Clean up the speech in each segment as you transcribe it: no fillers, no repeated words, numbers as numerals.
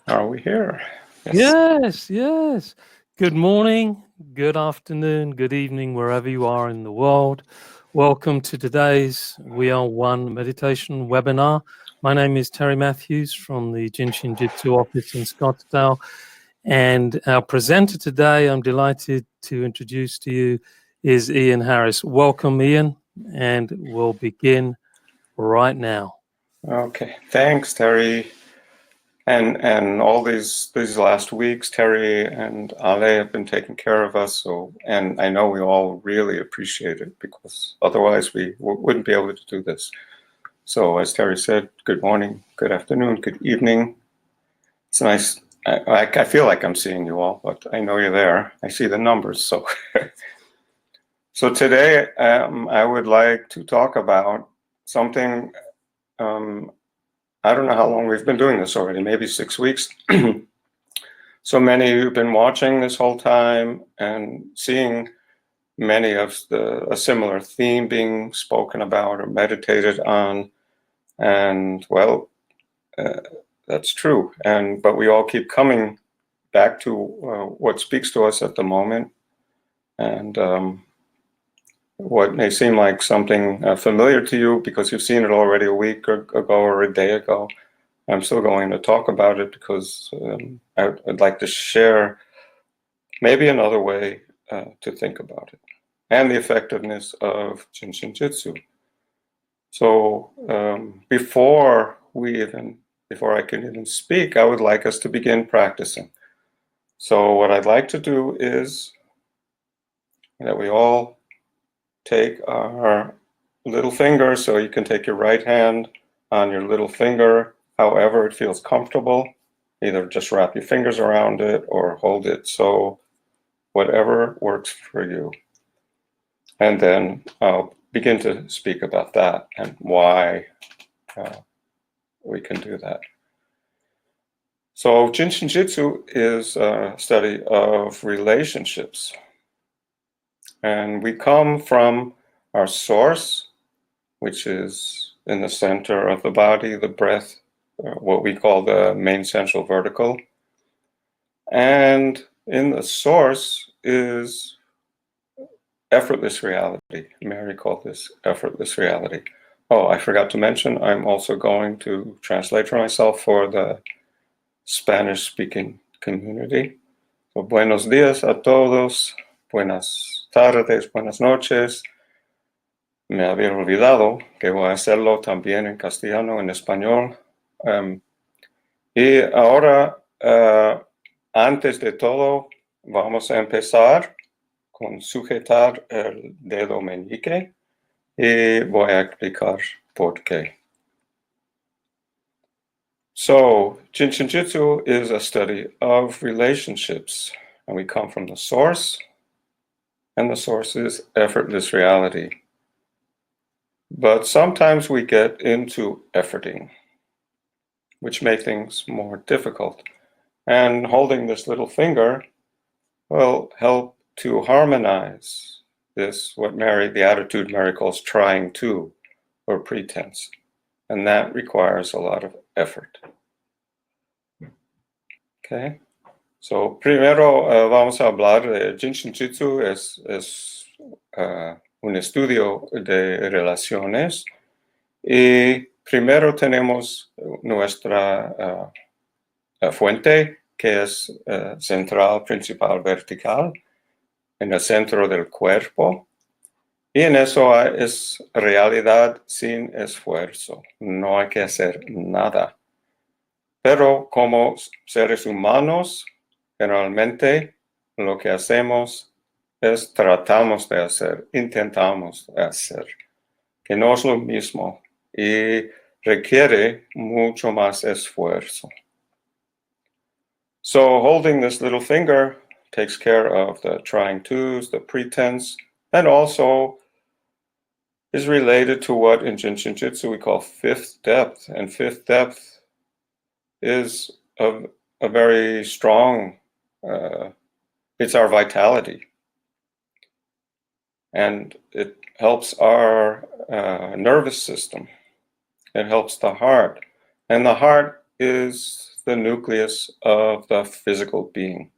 Are we here? Yes. Yes, yes. Good morning, good afternoon, good evening, wherever you are in the world. Welcome to today's We Are One meditation webinar. My name is Terry Matthews from the Jin Shin Jyutsu office in Scottsdale. And our presenter today, I'm delighted to introduce to you, is Ian Harris. Welcome, Ian, and we'll begin right now. Okay. Thanks, Terry. And all these last weeks, Terry and Ale have been taking care of us. So, and I know we all really appreciate it because otherwise we wouldn't be able to do this. So, as Terry said, good morning, good afternoon, good evening. It's nice. I feel like I'm seeing you all, but I know you're there. I see the numbers. So, so today I would like to talk about something. I don't know how long we've been doing this already, maybe 6 weeks. So many who've been watching this whole time and seeing many of a similar theme being spoken about or meditated on. And well, that's true. But we all keep coming back to what speaks to us at the moment. And what may seem like something familiar to you because you've seen it already a week ago or a day ago. I'm still going to talk about it because I'd like to share maybe another way to think about it and the effectiveness of Jin Shin Jyutsu. So before I can even speak, I would like us to begin practicing. So what I'd like to do is that we all take our little finger, so you can take your right hand on your little finger, however it feels comfortable. Either just wrap your fingers around it or hold it, so whatever works for you. And then I'll begin to speak about that and why we can do that. So Jin Shin Jyutsu is a study of relationships. And we come from our source, which is in the center of the body, the breath, what we call the main central vertical. And in the source is effortless reality. Mary called this effortless reality. Oh, I forgot to mention, I'm also going to translate for myself for the Spanish-speaking community. So, buenos días a todos, buenas tardes, buenas noches. Me había olvidado que voy a hacerlo también en castellano, en español. Y ahora, antes de todo, vamos a empezar con sujetar el dedo meñique y voy a explicar por qué. So, Jin Shin Jyutsu is a study of relationships, and we come from the source, and the source is effortless reality. But sometimes we get into efforting, which make things more difficult. And holding this little finger will help to harmonize this, what the attitude Mary calls trying to, or pretense. And that requires a lot of effort. Okay. So, primero vamos a hablar de Jin Shin Jyutsu, es un estudio de relaciones. Y primero tenemos nuestra fuente, que es central, principal, vertical, en el centro del cuerpo. Y en eso es realidad sin esfuerzo. No hay que hacer nada. Pero como seres humanos, generalmente lo que hacemos es tratamos de hacer, intentamos de hacer, que no es lo mismo y requiere mucho más esfuerzo. So holding this little finger takes care of the trying tos, the pretense, and also is related to what in Jin Shin Jyutsu we call fifth depth. And fifth depth is a very strong, it's our vitality. And it helps our nervous system. It helps the heart. And the heart is the nucleus of the physical being.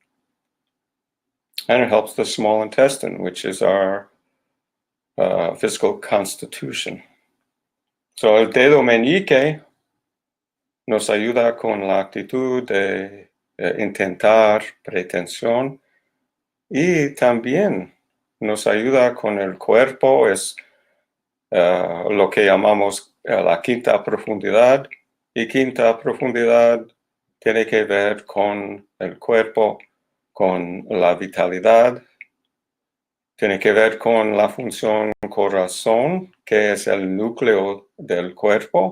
And it helps the small intestine, which is our physical constitution. So el dedo meñique nos ayuda con la actitud de intentar pretensión y también nos ayuda con el cuerpo, es lo que llamamos la quinta profundidad, y quinta profundidad tiene que ver con el cuerpo, con la vitalidad, tiene que ver con la función corazón, que es el núcleo del cuerpo,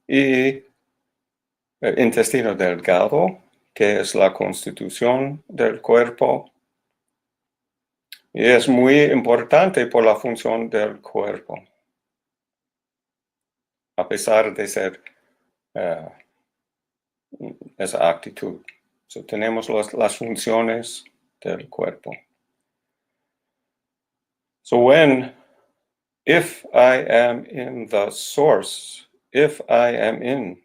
y el intestino delgado, que es la constitución del cuerpo. Y es muy importante por la función del cuerpo, a pesar de ser esa actitud. So, tenemos las funciones del cuerpo. So if I am in the source, if I am in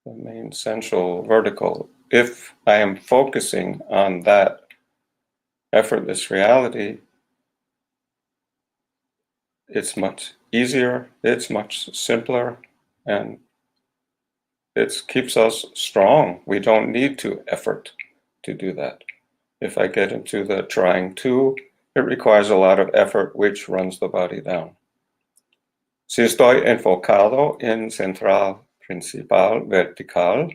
the main central vertical, if I am focusing on that effortless reality, it's much easier, it's much simpler, and it keeps us strong. We don't need to effort to do that. If I get into the trying to, it requires a lot of effort, which runs the body down. Si estoy enfocado en central principal vertical,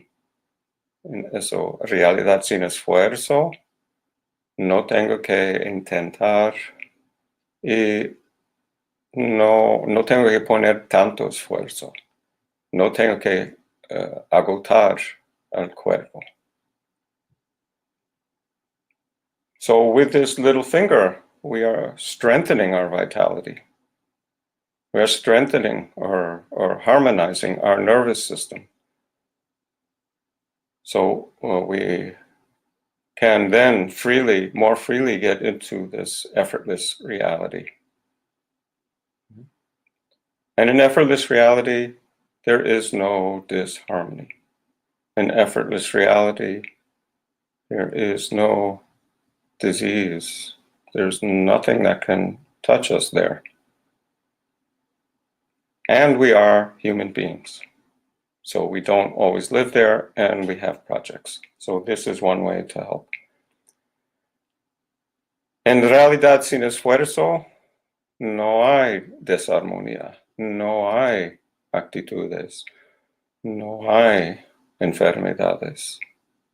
en eso, realidad sin esfuerzo, no tengo que intentar y no tengo que poner tanto esfuerzo. No tengo que agotar al cuerpo. So with this little finger, we are strengthening our vitality. We are strengthening or harmonizing our nervous system. So we can then more freely get into this effortless reality. And in effortless reality, there is no disharmony. In effortless reality, there is no disease. There's nothing that can touch us there. And we are human beings. So we don't always live there, and we have projects. So this is one way to help. En realidad sin esfuerzo, no hay desarmonía, no hay actitudes, no hay enfermedades.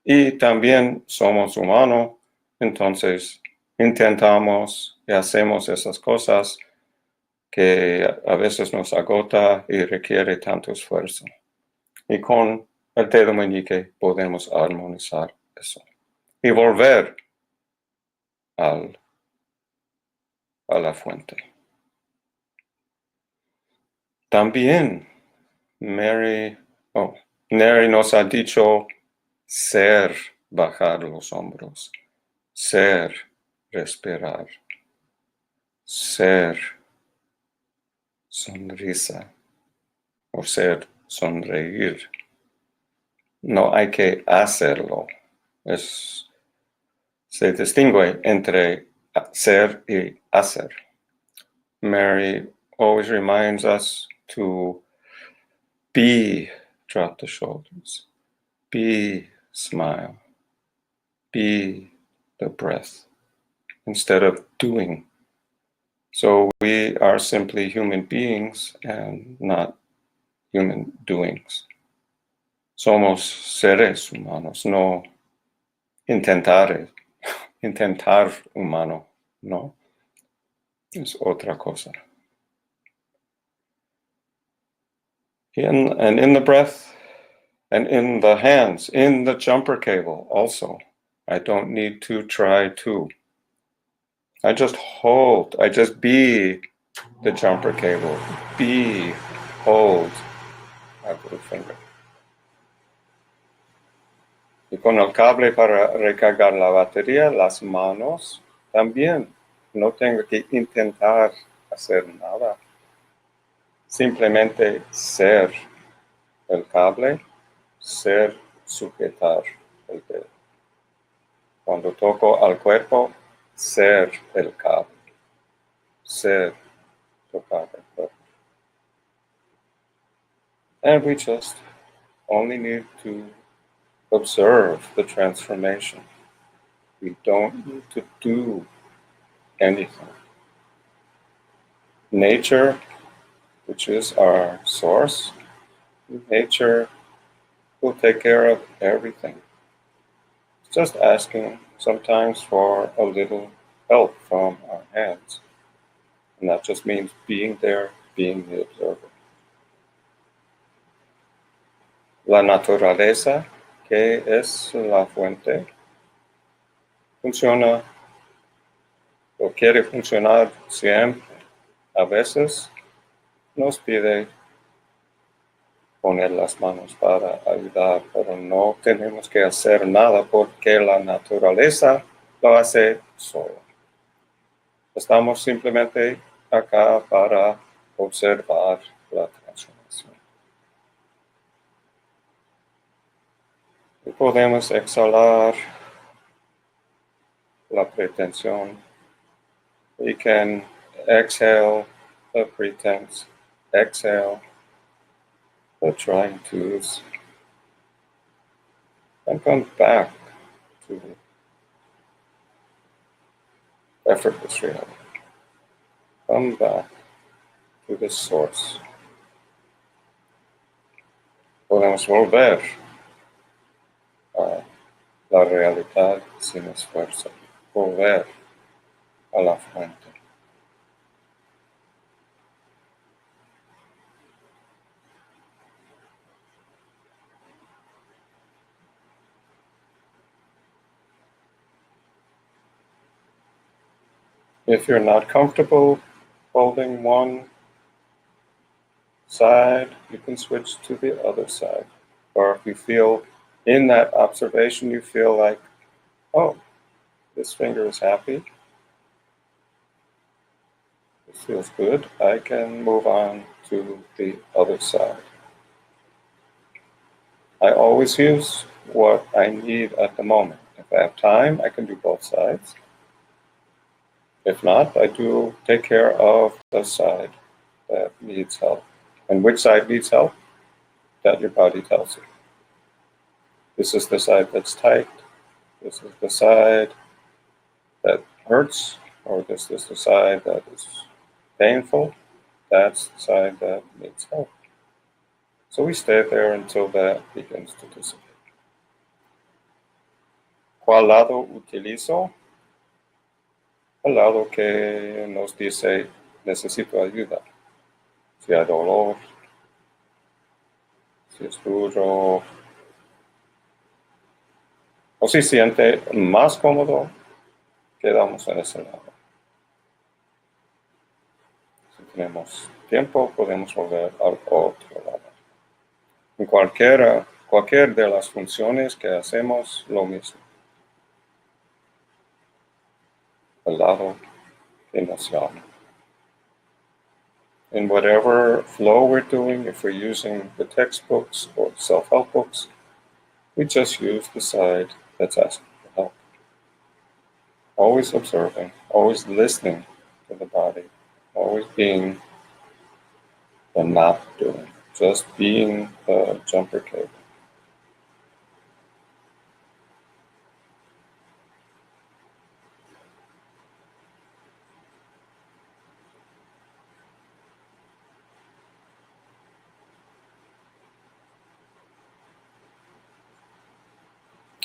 Y también somos humanos, entonces intentamos y hacemos esas cosas que a veces nos agota y requiere tanto esfuerzo. Y con el dedo meñique podemos armonizar eso y volver a la fuente. También Mary nos ha dicho ser bajar los hombros, ser respirar, ser sonrisa o ser sonreír. No hay que hacerlo. Se distingue entre ser y hacer. Mary always reminds us to be, drop the shoulders, be, smile, be the breath, instead of doing. So we are simply human beings and not human doings. Somos seres humanos, no intentar humano, no. Es otra cosa. And in the breath, and in the hands, in the jumper cable also. I don't need to try to. I just hold, I just be the jumper cable. Be, hold, my little finger. Y con el cable para recargar la batería, las manos también. No tengo que intentar hacer nada. Simplemente ser el cable, ser, sujetar el dedo. Cuando toco al cuerpo, ser el cable. Ser, tocar el cuerpo. And we just only need to observe the transformation. We don't need to do anything. Nature, which is our source, nature will take care of everything. It's just asking sometimes for a little help from our hands. And that just means being there, being the observer. La naturaleza, que es la fuente, funciona o quiere funcionar siempre. A veces nos pide poner las manos para ayudar, pero no tenemos que hacer nada porque la naturaleza lo hace sola. Estamos simplemente acá para observar la transformación. Y podemos exhalar la pretensión. We can exhale the pretense, exhale the trying to's, and come back to effortless reality. Come back to the source. Podemos volver a la realidad sin esfuerzo, volver a la fuente. If you're not comfortable holding one side, you can switch to the other side. Or if you feel in that observation, you feel like, oh, this finger is happy. This feels good. I can move on to the other side. I always use what I need at the moment. If I have time, I can do both sides. If not, I do take care of the side that needs help. And which side needs help? That your body tells you. This is the side that's tight. This is the side that hurts, or this is the side that is painful. That's the side that needs help. So we stay there until that begins to dissipate. ¿Cuál lado utilizo? El lado que nos dice, necesito ayuda. Si hay dolor, si es duro, o si siente más cómodo, quedamos en ese lado. Si tenemos tiempo, podemos volver al otro lado. En cualquier de las funciones que hacemos, lo mismo. El lado que nos llama. In whatever flow we're doing, if we're using the textbooks or self-help books, we just use the side that's asking for help. Always observing, always listening to the body, always being the not doing, just being the jumper cable.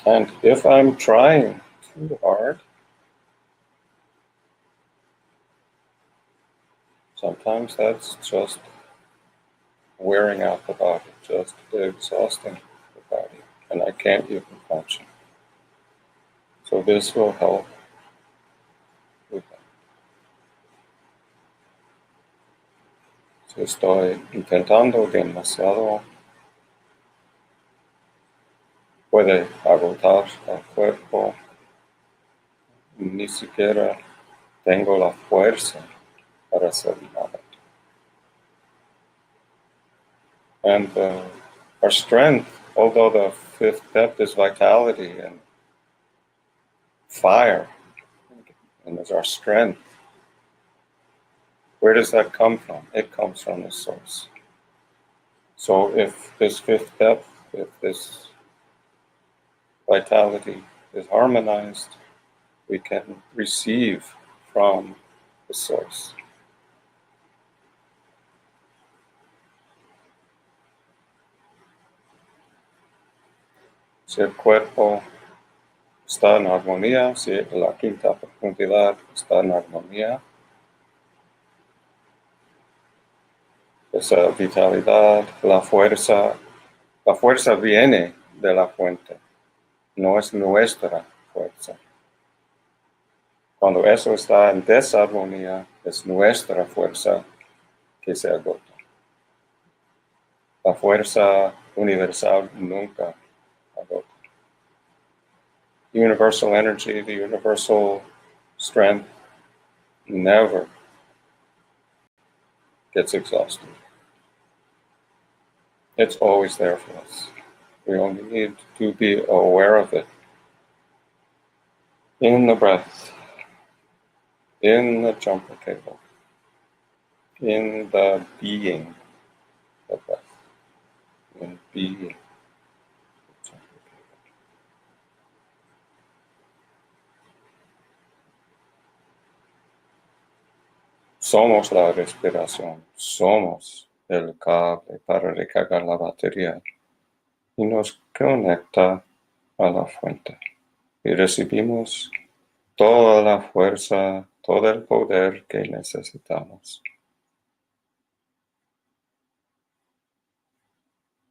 And if I'm trying too hard, sometimes that's just wearing out the body, just exhausting the body, and I can't even function. So this will help with that. Si estoy intentando demasiado, puede agotar el cuerpo, ni siquiera tengo la fuerza para hacer nada. And our strength although the fifth depth is vitality and fire, and is our strength, where does that come from? It comes from the source. So if this fifth depth, if this vitality is harmonized, we can receive from the source. Si el cuerpo está en armonía, si la quinta profundidad está en armonía, esa vitalidad, la fuerza viene de la fuente, no es nuestra fuerza. Cuando eso está en desarmonía, es nuestra fuerza que se agota. La fuerza universal nunca agota. Universal energy, the universal strength, never gets exhausted. It's always there for us. We only need to be aware of it. In the breath, in the jumper cable, in the being of breath, in being. Somos la respiración, somos el cable para recargar la batería y nos conecta a la fuente. Y recibimos toda la fuerza, todo el poder que necesitamos.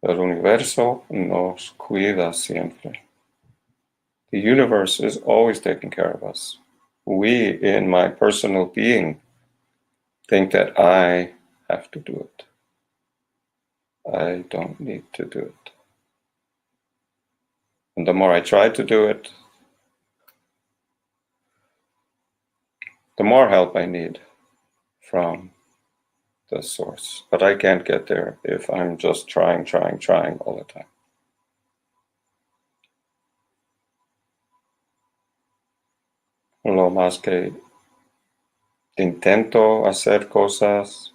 El universo nos cuida siempre. The universe is always taking care of us. We, in my personal being, think that I have to do it. I don't need to do it. And the more I try to do it, the more help I need from the source. But I can't get there if I'm just trying all the time. Lo más que intento hacer cosas,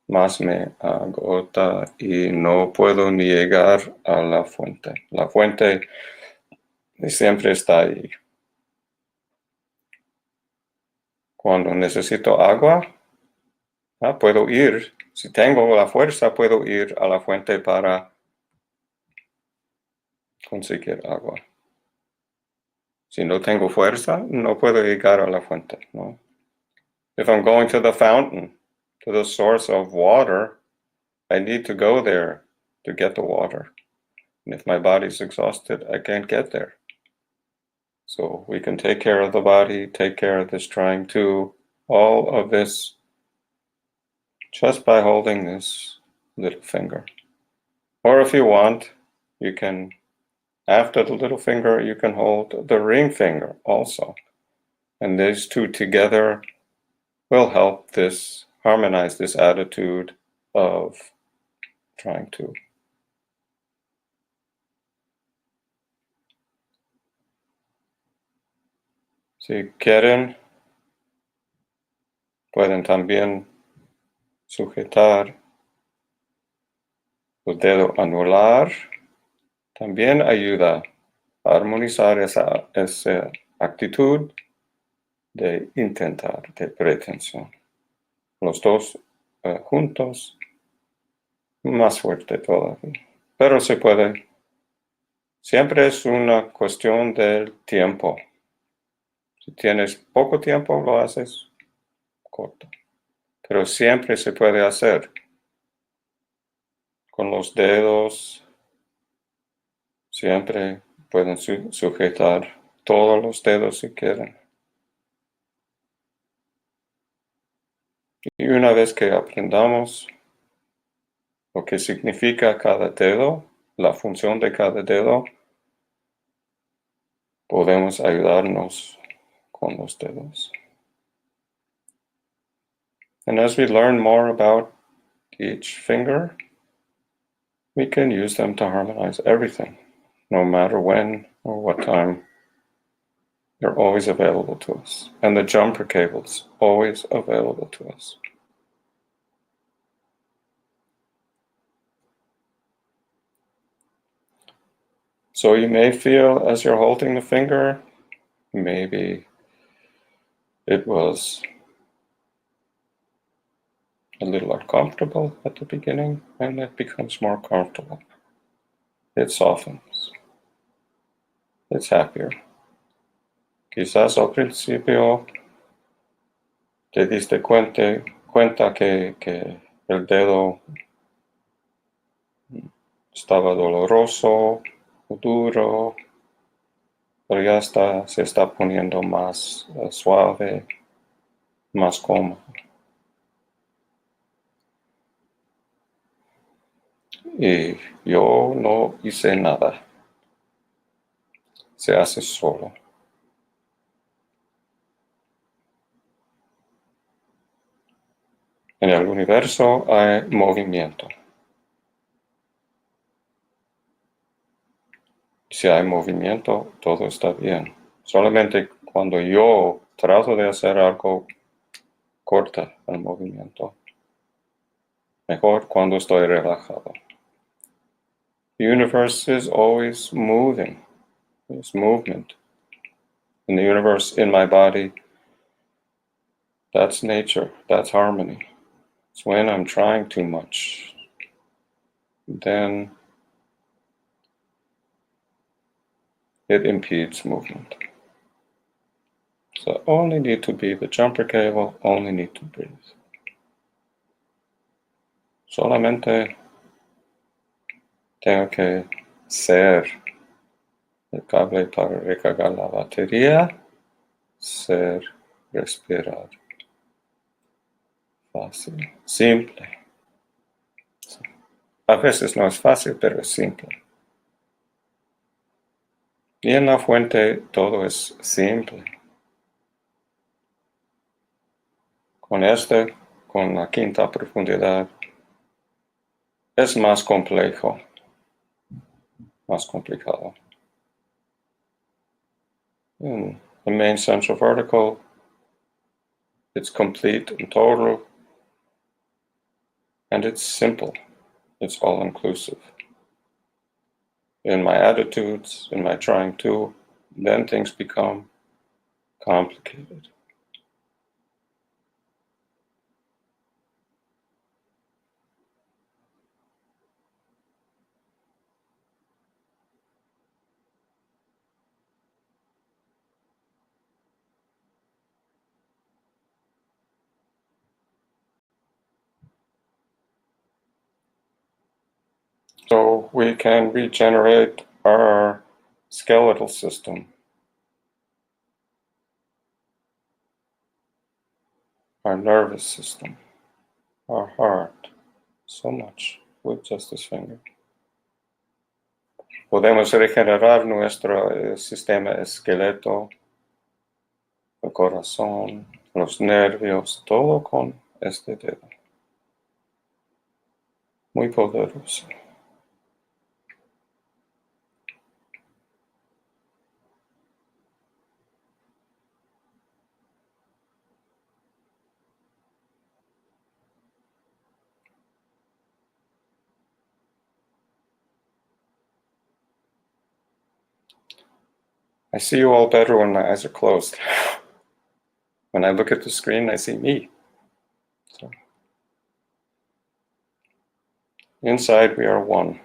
más me agota y no puedo ni llegar a la fuente. La fuente siempre está ahí. Cuando necesito agua, puedo ir, si tengo la fuerza, puedo ir a la fuente para conseguir agua. Si no tengo fuerza, no puedo llegar a la fuente, ¿no? If I'm going to the fountain, to the source of water, I need to go there to get the water. And if my body's exhausted, I can't get there. So we can take care of the body, take care of this trying to, all of this, just by holding this little finger. Or if you want, you can, after the little finger, you can hold the ring finger also. And these two together will help this, harmonize this attitude of trying to. Si quieren, pueden también sujetar el dedo anular. También ayuda a armonizar esa actitud de intentar, de pretensión. Los dos juntos, más fuerte todavía. Pero se puede. Siempre es una cuestión del tiempo. Si tienes poco tiempo, lo haces corto. Pero siempre se puede hacer. Con los dedos, siempre pueden sujetar todos los dedos si quieren. Y una vez que aprendamos lo que significa cada dedo, la función de cada dedo, podemos ayudarnos con los dedos. And as we learn more about each finger, we can use them to harmonize everything, no matter when or what time. They're always available to us. And the jumper cable's always available to us. So you may feel as you're holding the finger, maybe it was a little uncomfortable at the beginning, and it becomes more comfortable. It softens. It's happier. Quizás al principio te diste cuenta que el dedo estaba doloroso o duro, pero ya se está poniendo más suave, más cómodo. Y yo no hice nada. Se hace solo. En el universo hay movimiento. Si hay movimiento, todo está bien. Solamente cuando yo trato de hacer algo, corta el movimiento. Mejor cuando estoy relajado. The universe is always moving. There's movement. In the universe, in my body, that's nature, that's harmony. It's when I'm trying too much, then it impedes movement. So only need to be the jumper cable, only need to breathe. Solamente tengo que ser el cable para recargar la batería, ser respirar. Fácil, simple. A veces no es fácil, pero es simple. Y en la fuente todo es simple. Con la quinta profundidad, es más complejo, más complicado. In the main central vertical, it's complete and total, and it's simple. It's all-inclusive. In my attitudes, in my trying to, then things become complicated. So we can regenerate our skeletal system, our nervous system, our heart, so much with just this finger. Podemos regenerar nuestro sistema esqueleto, el corazón, los nervios, todo con este dedo. Muy poderoso. I see you all better when my eyes are closed. When I look at the screen, I see me. So, inside, we are one.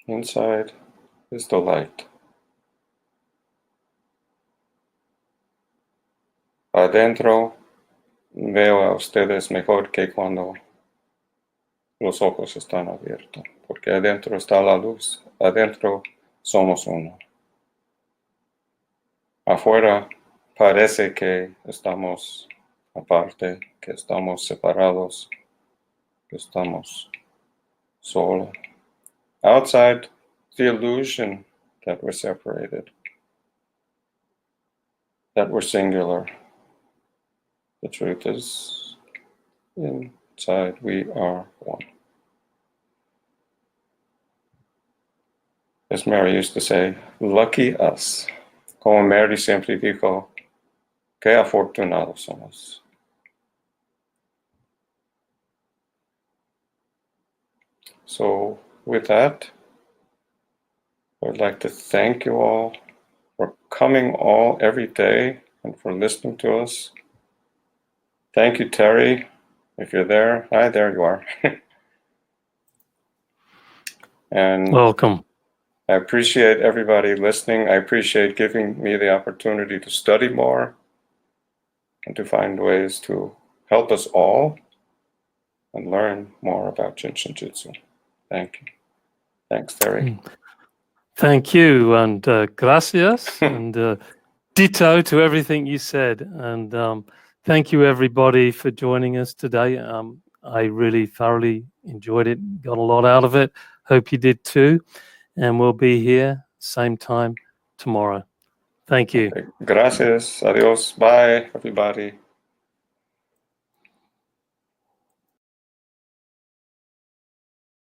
Inside is the light. Adentro veo a ustedes mejor que cuando los ojos están abiertos, porque adentro está la luz, adentro somos uno. Afuera parece que estamos aparte, que estamos separados, que estamos solos. Outside, the illusion that we're separated. that we're singular. The truth is inside we are one. As Mary used to say, lucky us. Como Mary siempre dijo, qué afortunados somos. So with that, I would like to thank you all for coming every day and for listening to us. Thank you, Terry, if you're there. Hi, there you are. And Welcome. I appreciate everybody listening. I appreciate giving me the opportunity to study more and to find ways to help us all and learn more about Jin Shin Jyutsu. Thank you. Thanks, Terry. Thank you, and gracias, and ditto to everything you said. And thank you, everybody, for joining us today. I really thoroughly enjoyed it, got a lot out of it. Hope you did too. And we'll be here same time tomorrow. Thank you. Okay. Gracias. Adios. Bye, everybody.